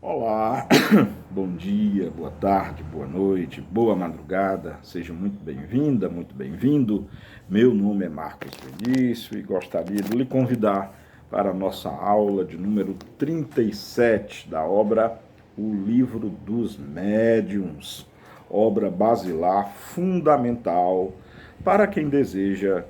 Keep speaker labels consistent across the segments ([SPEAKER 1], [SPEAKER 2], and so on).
[SPEAKER 1] Olá, bom dia, boa tarde, boa noite, boa madrugada, seja muito bem-vinda, muito bem-vindo. Meu nome é Marcos Benício e gostaria de lhe convidar para a nossa aula de número 37 da obra O Livro dos Médiuns, obra basilar fundamental para quem deseja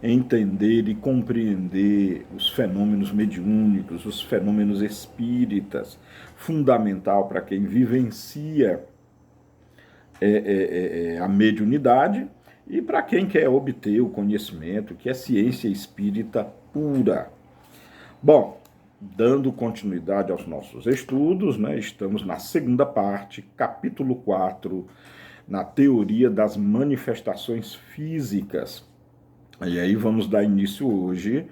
[SPEAKER 1] entender e compreender os fenômenos mediúnicos, os fenômenos espíritas, fundamental para quem vivencia a mediunidade e para quem quer obter o conhecimento, que é ciência espírita pura. Bom, dando continuidade aos nossos estudos, né, estamos na segunda parte, capítulo 4, na teoria das manifestações físicas. E aí vamos dar início hoje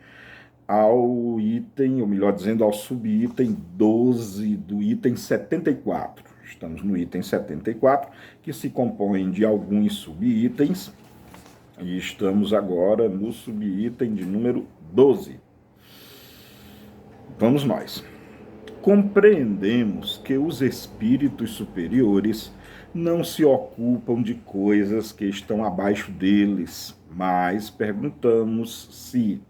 [SPEAKER 1] ao item, ou melhor dizendo, ao subitem 12 do item 74. Estamos no item 74, que se compõe de alguns subitens, e estamos agora no subitem de número 12. Vamos nós. Compreendemos que os espíritos superiores não se ocupam de coisas que estão abaixo deles, mas perguntamos se,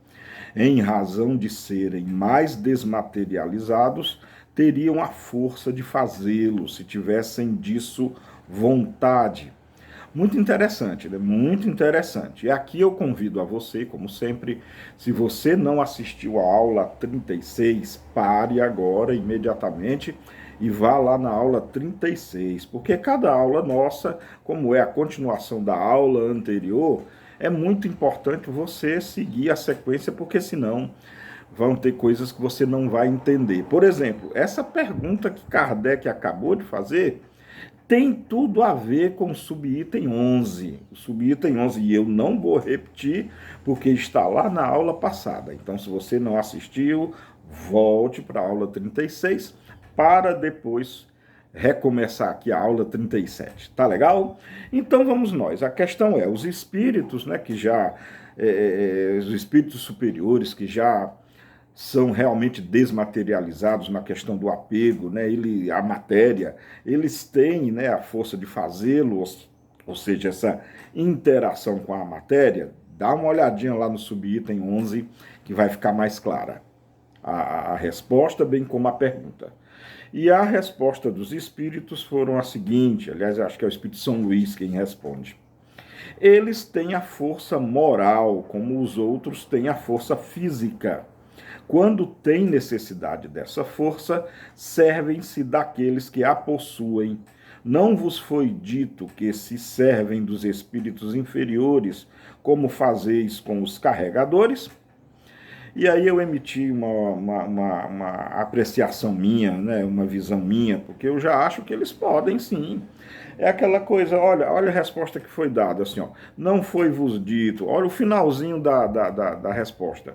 [SPEAKER 1] em razão de serem mais desmaterializados, teriam a força de fazê-lo, se tivessem disso vontade. Muito interessante, né? Muito interessante. E aqui eu convido a você, como sempre, se você não assistiu a aula 36, pare agora, imediatamente, e vá lá na aula 36, porque cada aula nossa, como é a continuação da aula anterior, é muito importante você seguir a sequência, porque senão vão ter coisas que você não vai entender. Por exemplo, essa pergunta que Kardec acabou de fazer tem tudo a ver com o subitem 11. O subitem 11, e eu não vou repetir, porque está lá na aula passada. Então, se você não assistiu, volte para a aula 36, para depois recomeçar aqui a aula 37. Tá legal? Então, vamos nós. A questão é, os espíritos, né, que já... os espíritos superiores que já são realmente desmaterializados na questão do apego, né? A matéria, eles têm, né, a força de fazê-lo, ou seja, essa interação com a matéria. Dá uma olhadinha lá no subitem 11, que vai ficar mais clara a resposta, bem como a pergunta. E a resposta dos espíritos foram a seguinte, aliás, acho que é o Espírito São Luís quem responde. Eles têm a força moral, como os outros têm a força física. Quando tem necessidade dessa força, servem-se daqueles que a possuem. Não vos foi dito que se servem dos espíritos inferiores, como fazeis com os carregadores? E aí eu emiti uma apreciação minha, né, uma visão minha, porque eu já acho que eles podem sim. É aquela coisa, olha a resposta que foi dada, assim, ó, não foi vos dito, olha o finalzinho da resposta.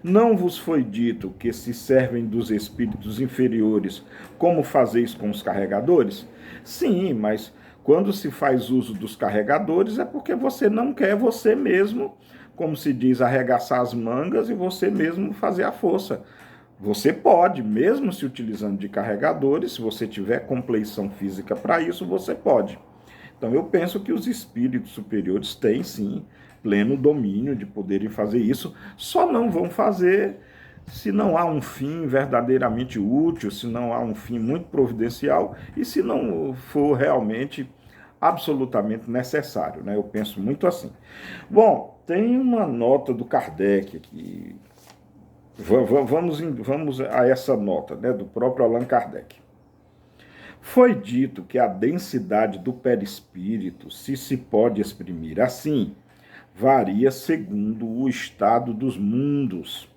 [SPEAKER 1] Não vos foi dito que se servem dos espíritos inferiores, como fazeis com os carregadores? Sim, mas quando se faz uso dos carregadores é porque você não quer você mesmo, como se diz, arregaçar as mangas e você mesmo fazer a força. Você pode, mesmo se utilizando de carregadores, se você tiver compleição física para isso, você pode. Então eu penso que os espíritos superiores têm sim pleno domínio de poderem fazer isso, só não vão fazer se não há um fim verdadeiramente útil, se não há um fim muito providencial e se não for realmente absolutamente necessário, né? Eu penso muito assim. Bom, tem uma nota do Kardec aqui. Vamos a essa nota, né, do próprio Allan Kardec. Foi dito que a densidade do perispírito, se pode exprimir assim, varia segundo o estado dos mundos.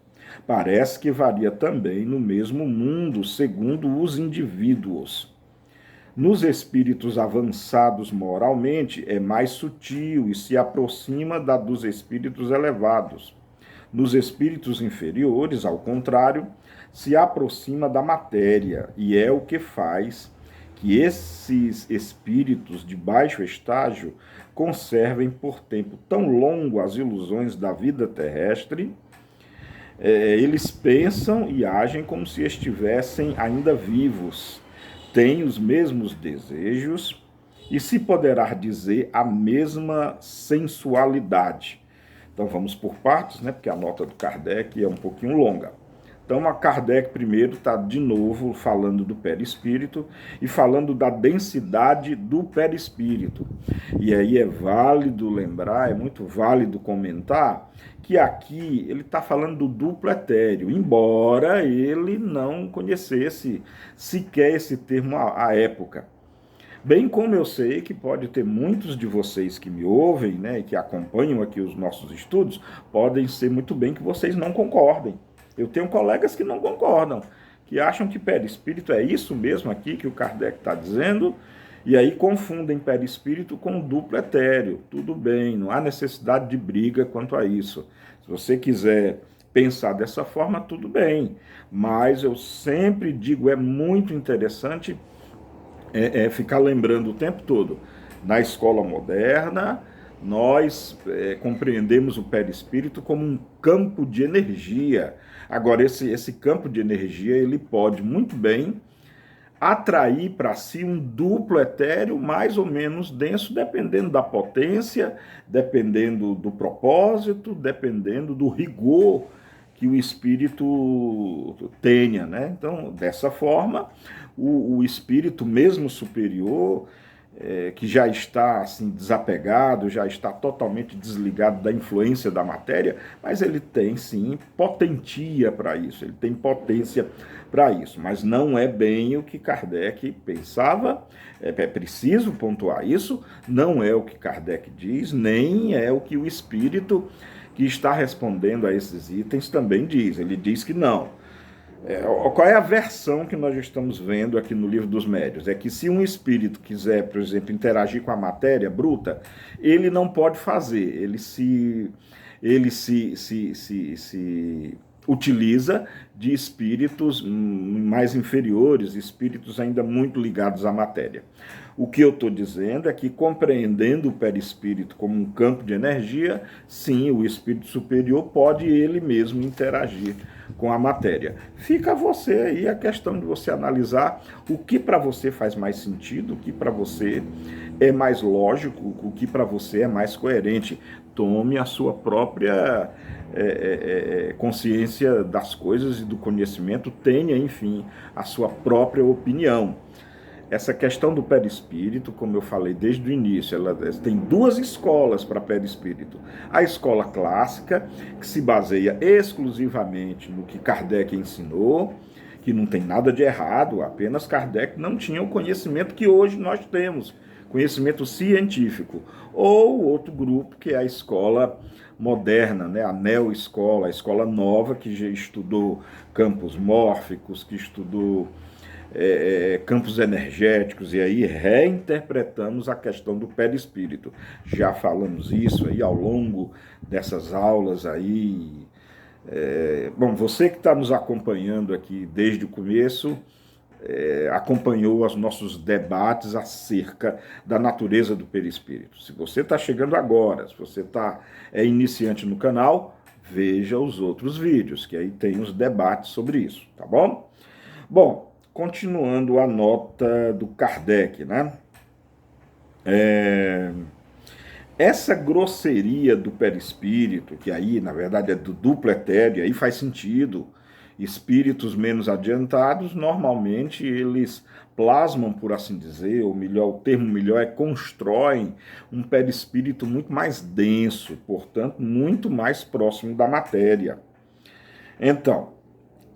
[SPEAKER 1] Parece que varia também no mesmo mundo, segundo os indivíduos. Nos espíritos avançados moralmente, é mais sutil e se aproxima da dos espíritos elevados. Nos espíritos inferiores, ao contrário, se aproxima da matéria, e é o que faz que esses espíritos de baixo estágio conservem por tempo tão longo as ilusões da vida terrestre. Eles pensam e agem como se estivessem ainda vivos, tem os mesmos desejos e se poderá dizer a mesma sensualidade. Então vamos por partes, né? Porque a nota do Kardec é um pouquinho longa. Então a Kardec primeiro está de novo falando do perispírito e falando da densidade do perispírito. E aí é válido lembrar, é muito válido comentar que aqui ele está falando do duplo etéreo, embora ele não conhecesse sequer esse termo à época. Bem como eu sei que pode ter muitos de vocês que me ouvem, né, e que acompanham aqui os nossos estudos, podem ser muito bem que vocês não concordem. Eu tenho colegas que não concordam, que acham que perispírito é isso mesmo aqui que o Kardec está dizendo, e aí confundem perispírito com duplo etéreo. Tudo bem, não há necessidade de briga quanto a isso. Se você quiser pensar dessa forma, tudo bem. Mas eu sempre digo, é muito interessante ficar lembrando o tempo todo. Na escola moderna, nós compreendemos o perispírito como um campo de energia. Agora, esse campo de energia, ele pode muito bem atrair para si um duplo etéreo mais ou menos denso, dependendo da potência, dependendo do propósito, dependendo do rigor que o espírito tenha, né? Então, dessa forma, o espírito mesmo superior, que já está assim desapegado, já está totalmente desligado da influência da matéria, mas ele tem sim potentia para isso, ele tem potência para isso, mas não é bem o que Kardec pensava, é preciso pontuar isso, não é o que Kardec diz, nem é o que o espírito que está respondendo a esses itens também diz, ele diz que não. Qual é a versão que nós estamos vendo aqui no Livro dos Médiuns? É que se um espírito quiser, por exemplo, interagir com a matéria bruta, ele não pode fazer, ele se utiliza de espíritos mais inferiores, espíritos ainda muito ligados à matéria. O que eu estou dizendo é que, compreendendo o perispírito como um campo de energia, sim, o espírito superior pode ele mesmo interagir com a matéria. Fica a você aí a questão de você analisar o que para você faz mais sentido, o que para você é mais lógico, o que para você é mais coerente. Tome a sua própria consciência das coisas e do conhecimento, tenha, enfim, a sua própria opinião. Essa questão do perispírito, como eu falei desde o início, ela tem duas escolas para perispírito. A escola clássica, que se baseia exclusivamente no que Kardec ensinou, que não tem nada de errado, apenas Kardec não tinha o conhecimento que hoje nós temos, conhecimento científico. Ou outro grupo, que é a escola moderna, né? A neo-escola, a escola nova, que já estudou campos mórficos, que estudou campos energéticos, e aí reinterpretamos a questão do perispírito. Já falamos isso aí ao longo dessas aulas aí. Bom, você que está nos acompanhando aqui desde o começo, acompanhou os nossos debates acerca da natureza do perispírito. Se você está chegando agora, se você é iniciante no canal, veja os outros vídeos, que aí tem os debates sobre isso, tá bom? Bom, continuando a nota do Kardec, né? Essa grosseria do perispírito, que aí, na verdade, é do duplo etéreo, aí faz sentido. Espíritos menos adiantados, normalmente, eles plasmam, por assim dizer, ou melhor, o termo melhor é constroem um perispírito muito mais denso, portanto, muito mais próximo da matéria. Então,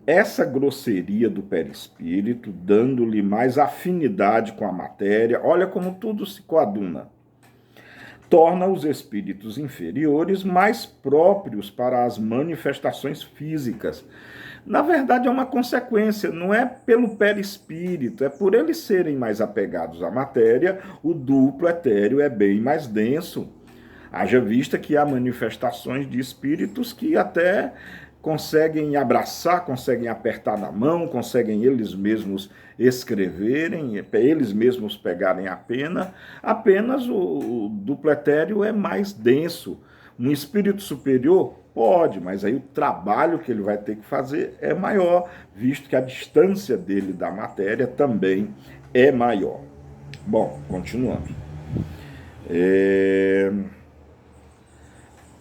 [SPEAKER 1] essa grosseria do perispírito, dando-lhe mais afinidade com a matéria, olha como tudo se coaduna, torna os espíritos inferiores mais próprios para as manifestações físicas. Na verdade, é uma consequência, não é pelo perispírito, é por eles serem mais apegados à matéria, o duplo etéreo é bem mais denso. Haja vista que há manifestações de espíritos que até conseguem abraçar, conseguem apertar na mão, conseguem eles mesmos escreverem, eles mesmos pegarem a pena, apenas o duplo etéreo é mais denso. Um espírito superior pode, mas aí o trabalho que ele vai ter que fazer é maior, visto que a distância dele da matéria também é maior. Bom, continuando.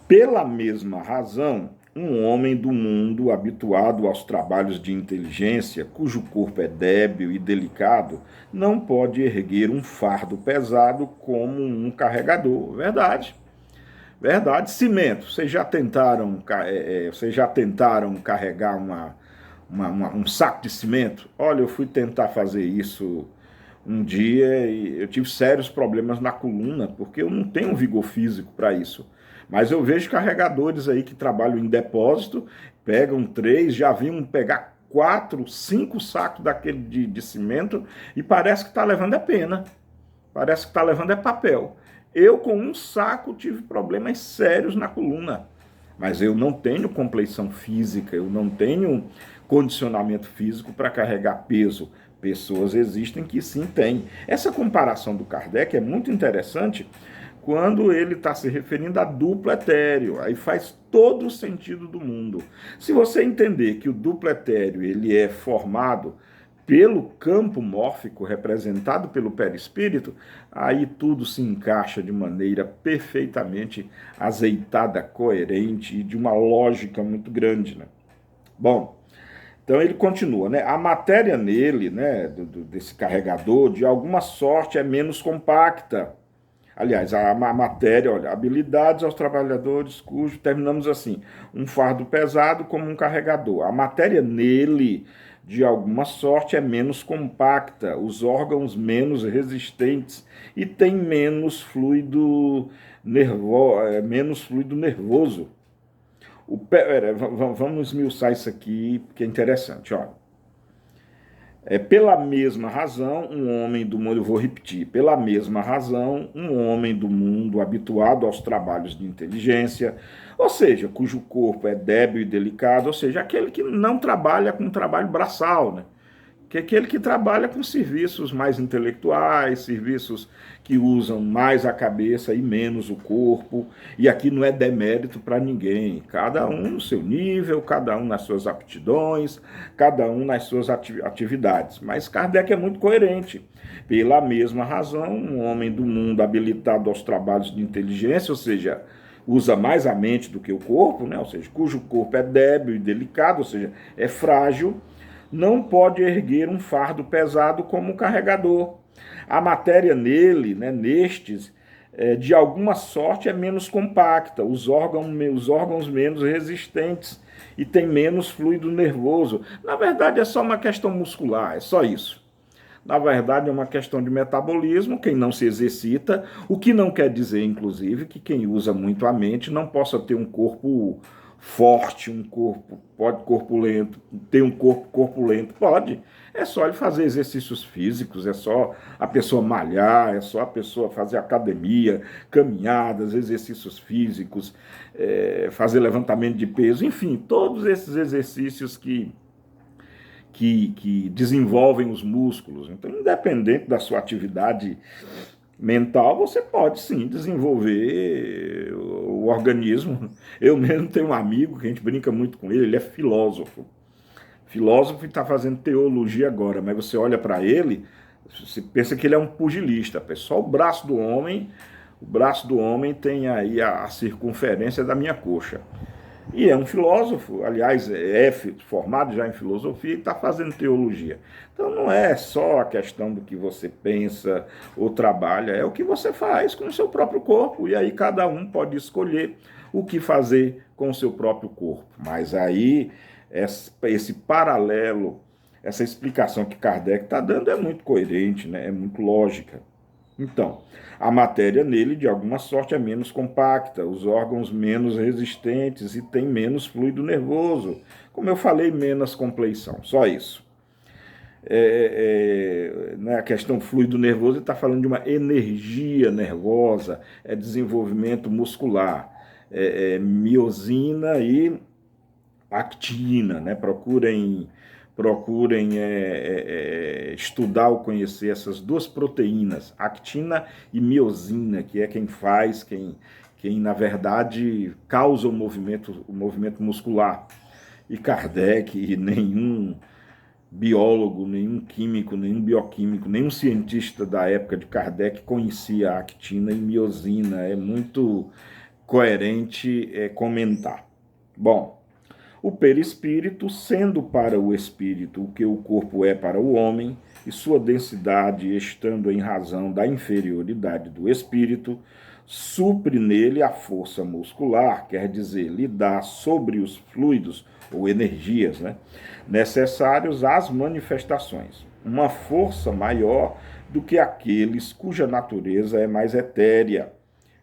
[SPEAKER 1] Pela mesma razão, um homem do mundo habituado aos trabalhos de inteligência, cujo corpo é débil e delicado, não pode erguer um fardo pesado como um carregador. Verdade. Verdade. Cimento. Vocês já tentaram carregar um saco de cimento? Olha, eu fui tentar fazer isso um dia e eu tive sérios problemas na coluna, porque eu não tenho vigor físico para isso. Mas eu vejo carregadores aí que trabalham em depósito, pegam 3, já vinham pegar 4, 5 sacos daquele de cimento e parece que está levando é pena. Parece que está levando é papel. Eu, com um saco, tive problemas sérios na coluna. Mas eu não tenho compleição física, eu não tenho condicionamento físico para carregar peso. Pessoas existem que sim têm. Essa comparação do Kardec é muito interessante quando ele está se referindo a duplo etéreo. Aí faz todo o sentido do mundo. Se você entender que o duplo etéreo ele é formado pelo campo mórfico representado pelo perispírito, aí tudo se encaixa de maneira perfeitamente azeitada, coerente e de uma lógica muito grande, né? Bom, então ele continua, né? A matéria nele, né, desse carregador, de alguma sorte é menos compacta. Aliás, a matéria, olha, habilidades aos trabalhadores cujo, terminamos assim, um fardo pesado como um carregador. A matéria nele, de alguma sorte, é menos compacta, os órgãos menos resistentes e tem menos fluido nervoso. Vamos esmiuçar isso aqui, porque é interessante, olha. Pela mesma razão, um homem do mundo, eu vou repetir, pela mesma razão, um homem do mundo habituado aos trabalhos de inteligência, ou seja, cujo corpo é débil e delicado, ou seja, aquele que não trabalha com trabalho braçal, né? Que é aquele que trabalha com serviços mais intelectuais, serviços que usam mais a cabeça e menos o corpo. E aqui não é demérito para ninguém. Cada um no seu nível, cada um nas suas aptidões, cada um nas suas atividades. Mas Kardec é muito coerente. Pela mesma razão, um homem do mundo habilitado aos trabalhos de inteligência, ou seja, usa mais a mente do que o corpo, né? Ou seja, cujo corpo é débil e delicado, ou seja, é frágil, não pode erguer um fardo pesado como um carregador. A matéria nele, né, nestes, de alguma sorte é menos compacta, os órgãos menos resistentes e tem menos fluido nervoso. Na verdade, é só uma questão muscular, é só isso. Na verdade, é uma questão de metabolismo, quem não se exercita, o que não quer dizer, inclusive, que quem usa muito a mente não possa ter um corpo forte, um corpo, pode corpulento, ter um corpo corpulento, pode. É só ele fazer exercícios físicos, é só a pessoa malhar, é só a pessoa fazer academia, caminhadas, exercícios físicos, fazer levantamento de peso, enfim, todos esses exercícios que desenvolvem os músculos. Então, independente da sua atividade mental, você pode sim desenvolver o organismo. Eu mesmo tenho um amigo que a gente brinca muito com ele, ele é filósofo. Filósofo e está fazendo teologia agora, mas você olha para ele, você pensa que ele é um pugilista. Só o braço do homem tem aí a circunferência da minha coxa. E é um filósofo, aliás, é formado já em filosofia e está fazendo teologia. Então não é só a questão do que você pensa ou trabalha, é o que você faz com o seu próprio corpo. E aí cada um pode escolher o que fazer com o seu próprio corpo. Mas aí esse paralelo, essa explicação que Kardec está dando é muito coerente, né? É muito lógica. Então, a matéria nele, de alguma sorte, é menos compacta, os órgãos menos resistentes e tem menos fluido nervoso. Como eu falei, menos compleição, só isso. A questão fluido nervoso, ele está falando de uma energia nervosa, é desenvolvimento muscular, miosina e actina, né? Procurem estudar ou conhecer essas duas proteínas, actina e miosina, que é quem na verdade causa o movimento muscular. E Kardec e biólogo, nenhum químico, nenhum bioquímico, nenhum cientista da época de Kardec conhecia a actina e miosina. É muito coerente comentar. Bom, o perispírito, sendo para o espírito o que o corpo é para o homem, e sua densidade estando em razão da inferioridade do espírito, supre nele a força muscular, quer dizer, lhe dá sobre os fluidos ou energias, necessários às manifestações, uma força maior do que aqueles cuja natureza é mais etérea.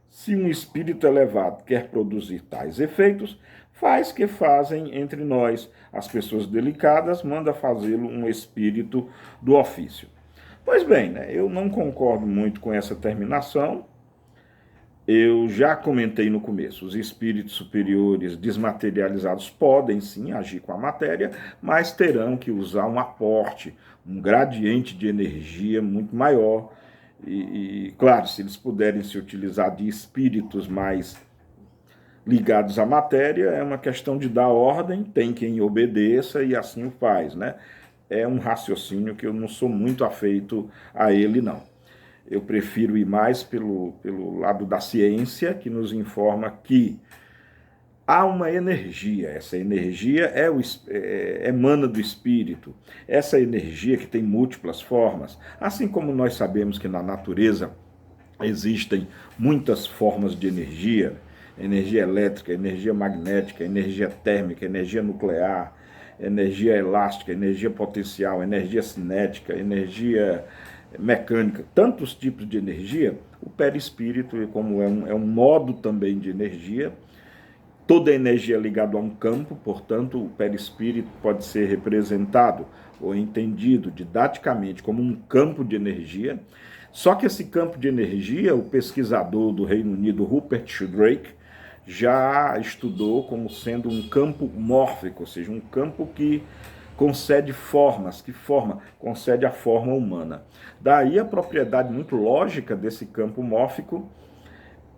[SPEAKER 1] Se um espírito elevado quer produzir tais efeitos, faz que fazem entre nós, as pessoas delicadas, manda fazê-lo um espírito do ofício. Pois bem, eu não concordo muito com essa terminação. Eu já comentei no começo, os espíritos superiores desmaterializados podem sim agir com a matéria, mas terão que usar um aporte, um gradiente de energia muito maior. Claro, se eles puderem se utilizar de espíritos mais ligados à matéria, é uma questão de dar ordem, tem quem obedeça e assim o faz, É um raciocínio que eu não sou muito afeito a ele, não. Eu prefiro ir mais pelo lado da ciência, que nos informa que há uma energia. Essa energia emana do espírito. Essa energia que tem múltiplas formas. Assim como nós sabemos que na natureza existem muitas formas de energia, energia elétrica, energia magnética, energia térmica, energia nuclear, energia elástica, energia potencial, energia cinética, energia mecânica, tantos tipos de energia. O perispírito, como é um modo também de energia, toda energia é ligada a um campo, portanto, o perispírito pode ser representado ou entendido didaticamente como um campo de energia. Só que esse campo de energia, o pesquisador do Reino Unido, Rupert Sheldrake, já estudou como sendo um campo mórfico, ou seja, um campo que concede formas, concede a forma humana. Daí a propriedade muito lógica desse campo mórfico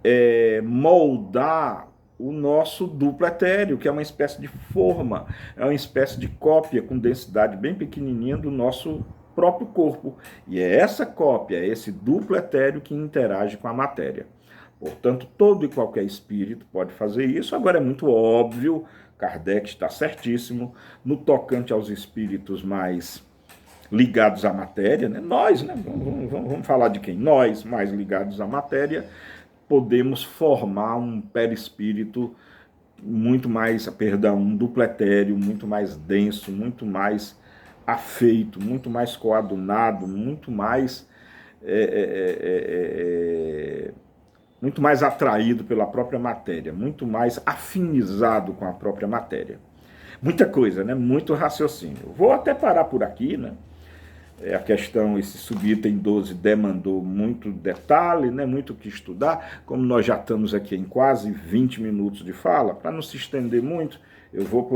[SPEAKER 1] é moldar o nosso duplo etéreo, que é uma espécie de forma, é uma espécie de cópia com densidade bem pequenininha do nosso próprio corpo. E é essa cópia, esse duplo etéreo que interage com a matéria. Portanto, todo e qualquer espírito pode fazer isso. Agora é muito óbvio, Kardec está certíssimo, no tocante aos espíritos mais ligados à matéria, Nós, vamos falar de quem? Nós, mais ligados à matéria, podemos formar um perispírito muito mais, um duplo etéreo, muito mais denso, muito mais afeito, muito mais coadunado, muito mais muito mais atraído pela própria matéria, muito mais afinizado com a própria matéria. Muita coisa, muito raciocínio. Vou até parar por aqui, A questão, esse subitem 12 demandou muito detalhe, muito o que estudar. Como nós já estamos aqui em quase 20 minutos de fala, para não se estender muito, eu vou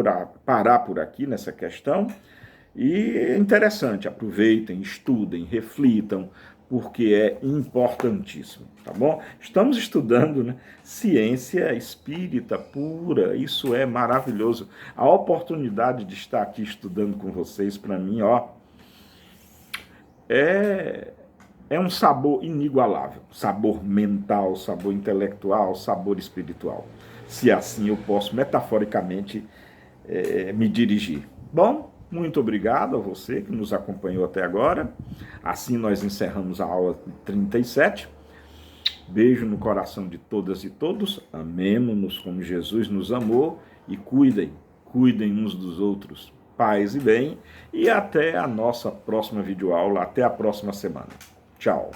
[SPEAKER 1] parar por aqui nessa questão. E é interessante, aproveitem, estudem, reflitam, porque é importantíssimo, tá bom? Estamos estudando, ciência espírita pura, isso é maravilhoso. A oportunidade de estar aqui estudando com vocês, para mim, é um sabor inigualável, sabor mental, sabor intelectual, sabor espiritual, se assim eu posso metaforicamente me dirigir. Bom, muito obrigado a você que nos acompanhou até agora. Assim nós encerramos a aula 37. Beijo no coração de todas e todos. Amemo-nos como Jesus nos amou e cuidem uns dos outros. Paz e bem. E até a nossa próxima videoaula, até a próxima semana. Tchau.